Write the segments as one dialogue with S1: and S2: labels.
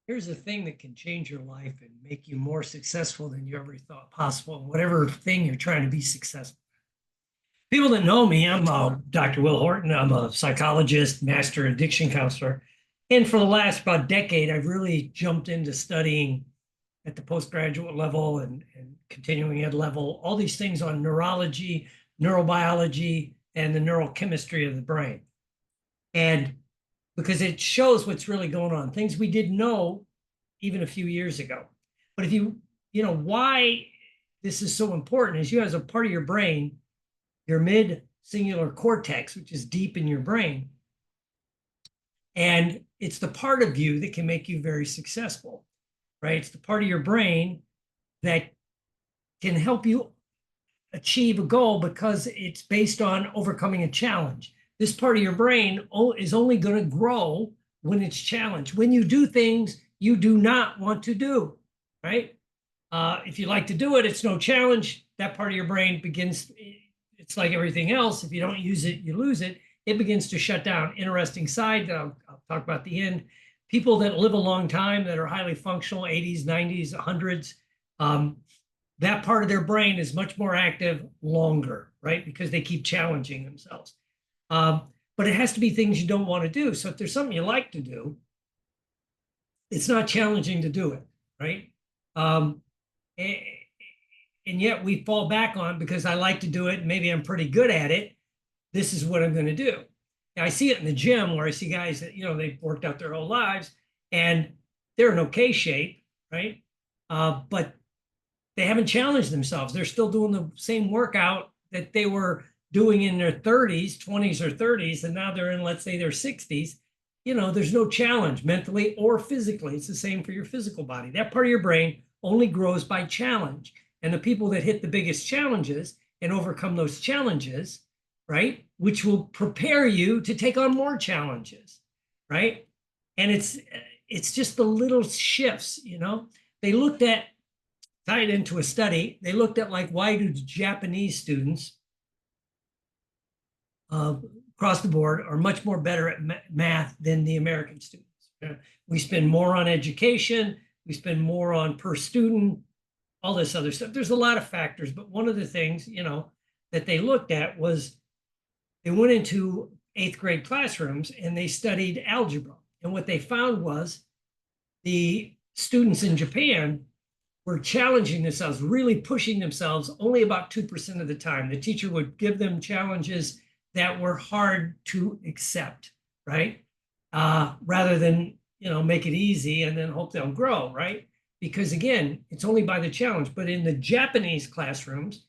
S1: Here's the thing that can change your life and make you more successful than you ever thought possible, whatever thing you're trying to be successful. People that know me, I'm Dr. Will Horton. I'm a psychologist, master addiction counselor. And for the last about decade, I've really jumped into studying at the postgraduate level and continuing ed level, all these things on neurology, neurobiology, and the neurochemistry of the brain. And because it shows what's really going on, things we didn't know even a few years ago. But if you know, why this is so important is you have a part of your brain, your mid-cingular cortex, which is deep in your brain. And it's the part of you that can make you very successful, right? It's the part of your brain that can help you achieve a goal because it's based on overcoming a challenge. This part of your brain is only going to grow when it's challenged. When you do things you do not want to do, right? If you like to do it, it's no challenge. That part of your brain begins, it's like everything else. If you don't use it, you lose it. It begins to shut down. Interesting side, I'll talk about the end. People that live a long time, that are highly functional, 80s, 90s, 100s, that part of their brain is much more active longer, right? Because they keep challenging themselves. But it has to be things you don't want to do. So if there's something you like to do, it's not challenging to do it, right? And yet we fall back on, because I like to do it, and maybe I'm pretty good at it, this is what I'm going to do. Now, I see it in the gym where I see guys that, they've worked out their whole lives and they're in okay shape, right? But they haven't challenged themselves. They're still doing the same workout that they were doing in their 30s, 20s or 30s, and now they're in, let's say, their 60s. There's no challenge mentally or physically. It's the same for your physical body. That part of your brain only grows by challenge. And the people that hit the biggest challenges and overcome those challenges, right, which will prepare you to take on more challenges, right? And it's just the little shifts, They looked at, tied into a study, they looked at, like, why do Japanese students across the board are much more better at math than the American students. We spend more on education, we spend more on per student, all this other stuff. There's a lot of factors, but one of the things, that they looked at was they went into 8th grade classrooms and they studied algebra. And what they found was the students in Japan were challenging themselves, really pushing themselves only about 2% of the time. The teacher would give them challenges that were hard to accept, right? Rather than, make it easy and then hope they'll grow, right? Because again, it's only by the challenge. But in the Japanese classrooms,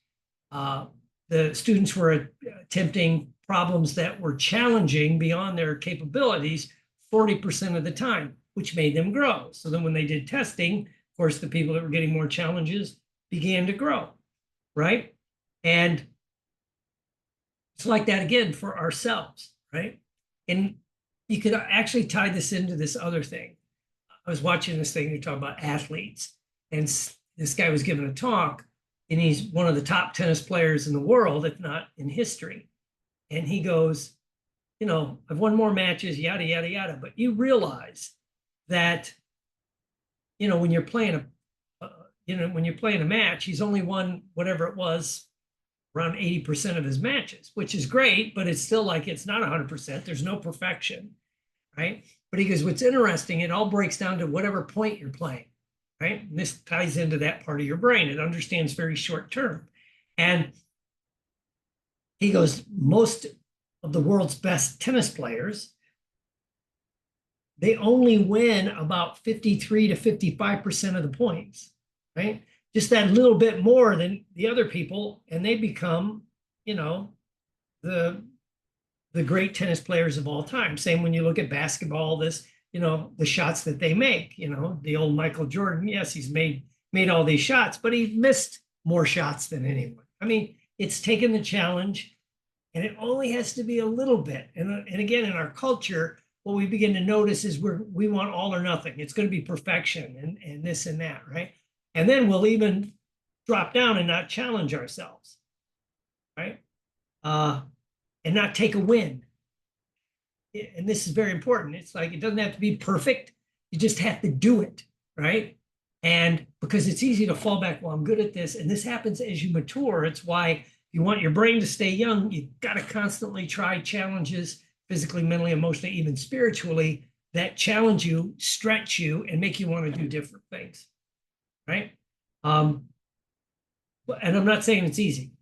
S1: the students were attempting problems that were challenging beyond their capabilities 40% of the time, which made them grow. So then when they did testing, of course, the people that were getting more challenges began to grow, right? And it's like that again for ourselves, right? And you could actually tie this into this other thing. I was watching this thing, they're talking about athletes, and this guy was giving a talk, and he's one of the top tennis players in the world, if not in history. And he goes, I've won more matches, yada, yada, yada. But you realize that, when you're playing a match, he's only won whatever it was, around 80% of his matches, which is great, but it's still like it's not 100%. There's no perfection, right? But he goes, what's interesting, it all breaks down to whatever point you're playing, right? And this ties into that part of your brain. It understands very short term. And he goes, most of the world's best tennis players, they only win about 53 to 55% of the points, right? Just that little bit more than the other people, and they become, the great tennis players of all time. Same when you look at basketball, the shots that they make, the old Michael Jordan, yes, he's made all these shots, but he missed more shots than anyone. I mean, it's taken the challenge, and it only has to be a little bit. And again, in our culture, what we begin to notice is we want all or nothing. It's going to be perfection and this and that, right? And then we'll even drop down and not challenge ourselves, right? And not take a win. And this is very important. It's like, it doesn't have to be perfect. You just have to do it, right? And because it's easy to fall back, well, I'm good at this. And this happens as you mature. It's why you want your brain to stay young. You got to constantly try challenges physically, mentally, emotionally, even spiritually that challenge you, stretch you, and make you want to do different things, right? And I'm not saying it's easy,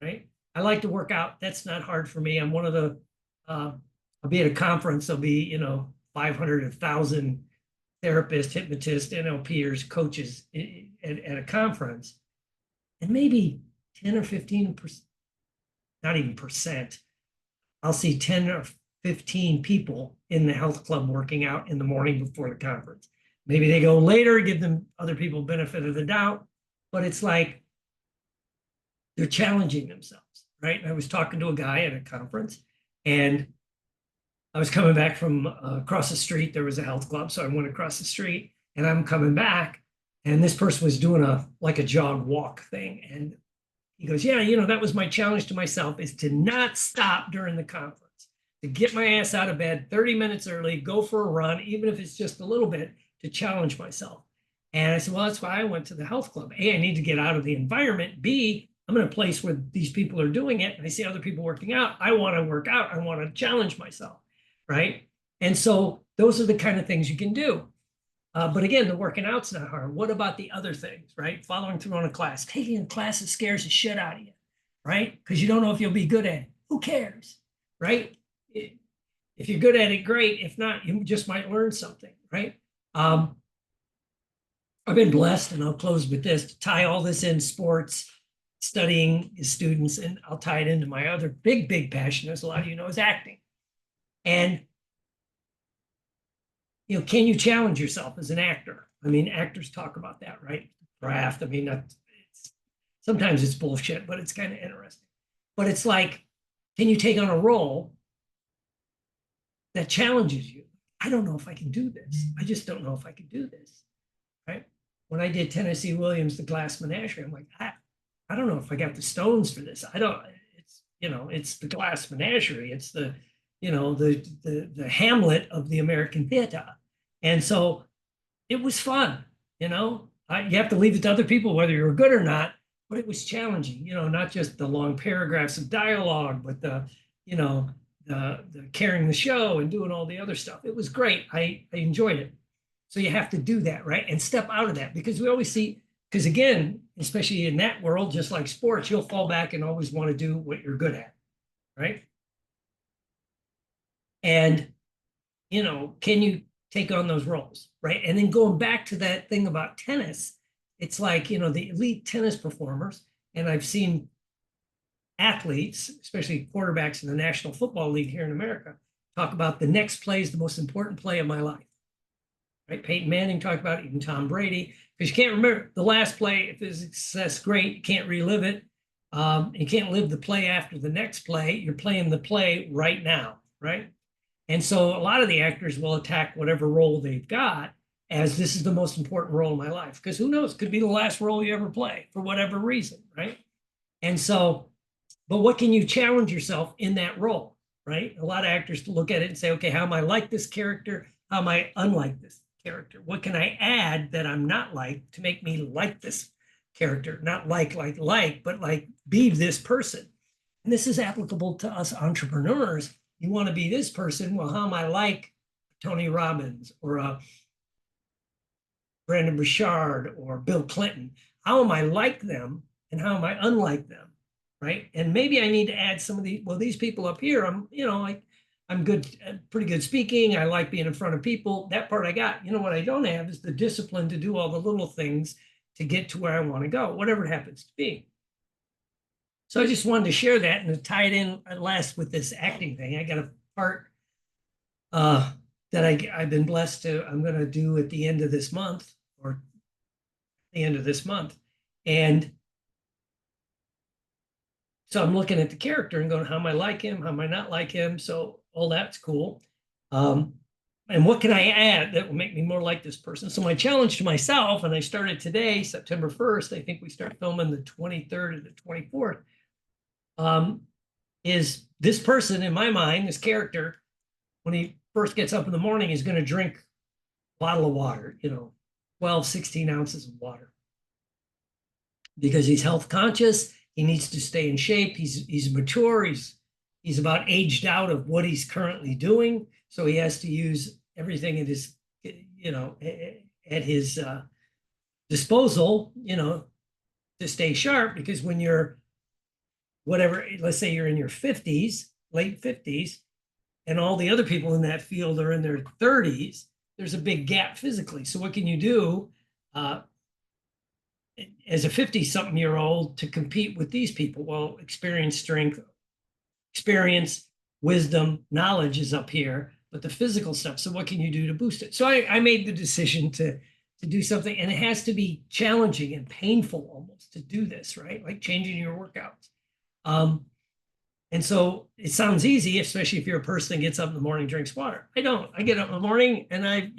S1: right? I like to work out. That's not hard for me. I'm one of the, I'll be at a conference. There'll be, 500, 1,000 therapists, hypnotists, NLPers, coaches at a conference. And maybe 10 or 15%, not even percent, I'll see 10 or 15 people in the health club working out in the morning before the conference. Maybe they go later, give them other people benefit of the doubt, but it's like they're challenging themselves, right? And I was talking to a guy at a conference, and I was coming back from across the street. There was a health club, so I went across the street, and I'm coming back, and this person was doing like a jog walk thing, and he goes, yeah, that was my challenge to myself, is to not stop during the conference, to get my ass out of bed 30 minutes early, go for a run, even if it's just a little bit, to challenge myself. And I said, well, that's why I went to the health club. A, I need to get out of the environment. B, I'm in a place where these people are doing it, and I see other people working out. I want to work out. I want to challenge myself, right? And so those are the kind of things you can do. But again, the working out's not hard. What about the other things, right? Following through on a class. Taking a class that scares the shit out of you, right? Because you don't know if you'll be good at it. Who cares, right? If you're good at it, great. If not, you just might learn something, right? I've been blessed, and I'll close with this, to tie all this in: sports, studying students, and I'll tie it into my other big passion, as a lot of you know, is acting. And can you challenge yourself as an actor? I mean, actors talk about that, right? Craft. I mean, sometimes it's bullshit, but it's kind of interesting. But it's like, can you take on a role that challenges you? I don't know if I can do this. I just don't know if I can do this, right? When I did Tennessee Williams, The Glass Menagerie, I'm like, I don't know if I got the stones for this. I don't. It's The Glass Menagerie. It's the Hamlet of the American theater. And so it was fun, you have to leave it to other people whether you're good or not, but it was challenging, not just the long paragraphs of dialogue, but the carrying the show and doing all the other stuff. It was great. I enjoyed it. So you have to do that, right? And step out of that, because we always see, because again, especially in that world, just like sports, you'll fall back and always want to do what you're good at, right? And, can you take on those roles, right? And then going back to that thing about tennis, it's like, the elite tennis performers, and I've seen athletes, especially quarterbacks in the National Football League here in America, talk about the next play is the most important play of my life, right? Peyton Manning talked about it, even Tom Brady, because you can't remember the last play. If it's a success, great. You can't relive it. You can't live the play after the next play. You're playing the play right now, right? And so a lot of the actors will attack whatever role they've got as, this is the most important role in my life, because who knows, could be the last role you ever play for whatever reason, right? And so, but what can you challenge yourself in that role, right? A lot of actors look at it and say, okay, how am I like this character? How am I unlike this character? What can I add that I'm not like to make me like this character? Not like, but like be this person. And this is applicable to us entrepreneurs. You want to be this person. Well, how am I like Tony Robbins or Brandon Bouchard or Bill Clinton? How am I like them, and how am I unlike them, right? And maybe I need to add some of these people up here, I'm good, pretty good speaking. I like being in front of people. That part I got. What I don't have is the discipline to do all the little things to get to where I want to go, whatever it happens to be. So I just wanted to share that and to tie it in at last with this acting thing. I got a part that I've been blessed to, I'm going to do at the end of this month, or the end of this month. And so I'm looking at the character and going, how am I like him? How am I not like him? So all that's cool. And what can I add that will make me more like this person? So my challenge to myself, and I started today, September 1st, I think we start filming the 23rd or the 24th, is this person in my mind, this character, when he first gets up in the morning, is going to drink bottle of water, 12, 16 ounces of water. Because he's health conscious, he needs to stay in shape. He's mature. He's about aged out of what he's currently doing, so he has to use everything at his at his disposal, to stay sharp. Because when you're whatever, let's say you're in your 50s, late 50s, and all the other people in that field are in their 30s, there's a big gap physically. So what can you do as a 50-something-year-old to compete with these people? Well, experience, strength, experience, wisdom, knowledge is up here, but the physical stuff. So what can you do to boost it? So I made the decision to do something, and it has to be challenging and painful almost to do this, right? Like changing your workouts. And so it sounds easy, especially if you're a person that gets up in the morning, drinks water. I don't. I get up in the morning and I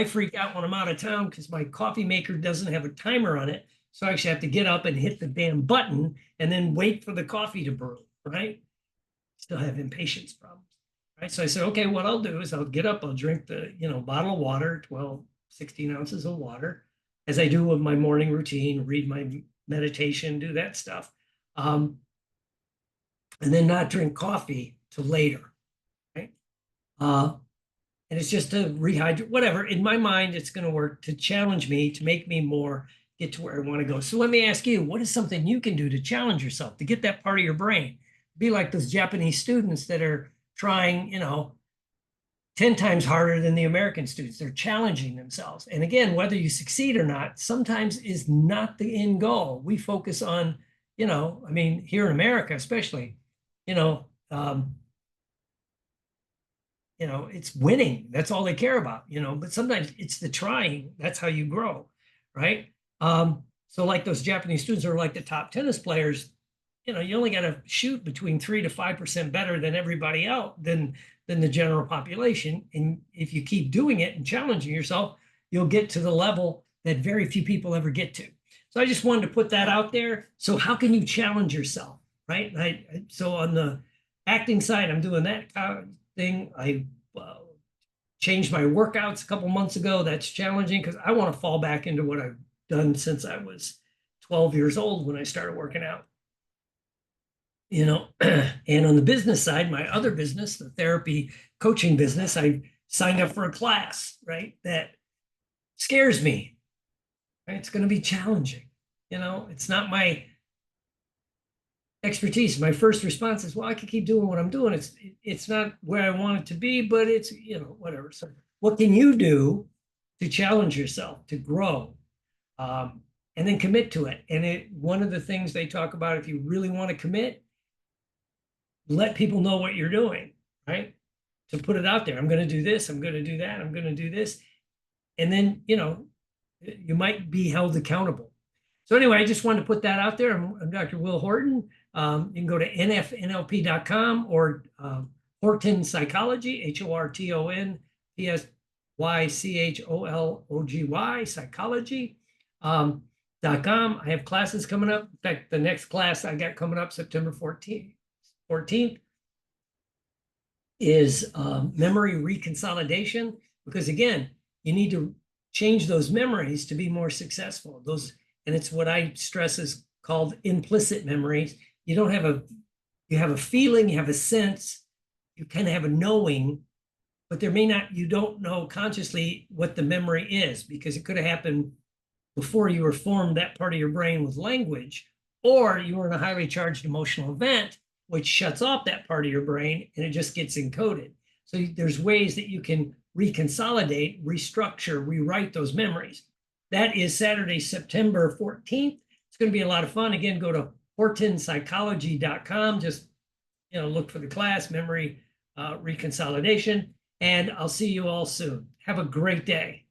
S1: freak out when I'm out of town because my coffee maker doesn't have a timer on it. So I actually have to get up and hit the damn button and then wait for the coffee to brew, right? Still have impatience problems, right? So I said, okay, what I'll do is I'll get up, I'll drink the, bottle of water, 12, 16 ounces of water, as I do with my morning routine, read my meditation, do that stuff. And then not drink coffee till later, right? And it's just to rehydrate, whatever. In my mind, it's going to work to challenge me, to make me more, get to where I want to go. So let me ask you, what is something you can do to challenge yourself, to get that part of your brain? Be like those Japanese students that are trying, 10 times harder than the American students. They're challenging themselves. And again, whether you succeed or not, sometimes is not the end goal. We focus on, here in America, especially, it's winning. That's all they care about, but sometimes it's the trying. That's how you grow, right? So like those Japanese students are like the top tennis players, you only got to shoot between 3 to 5% better than everybody else, than the general population. And if you keep doing it and challenging yourself, you'll get to the level that very few people ever get to. So I just wanted to put that out there. So how can you challenge yourself, right? So on the acting side, I'm doing that kind of thing. I changed my workouts a couple months ago. That's challenging because I want to fall back into what I've done since I was 12 years old when I started working out. And on the business side, my other business, the therapy coaching business, I signed up for a class, right? That scares me, right? It's going to be challenging. It's not my expertise. My first response is, well, I can keep doing what I'm doing. It's not where I want it to be, but it's, whatever. So what can you do to challenge yourself, to grow, and then commit to it? And one of the things they talk about, if you really want to commit, let people know what you're doing, right? To put it out there. I'm going to do this. I'm going to do that. I'm going to do this. And then, you might be held accountable. So anyway, I just wanted to put that out there. I'm Dr. Will Horton. You can go to nfnlp.com or Horton Psychology, HortonPsychology, psychology.com. I have classes coming up. In fact, the next class I got coming up September 14th is memory reconsolidation, because again, you need to change those memories to be more successful. And it's what I stress is called implicit memories. You have a feeling, you have a sense, you kind of have a knowing, but you don't know consciously what the memory is, because it could have happened before you were formed that part of your brain with language, or you were in a highly charged emotional event, which shuts off that part of your brain and it just gets encoded. So there's ways that you can reconsolidate, restructure, rewrite those memories. That is Saturday, September 14th. It's going to be a lot of fun. Again, go to hortonpsychology.com. Just, look for the class, memory reconsolidation, and I'll see you all soon. Have a great day.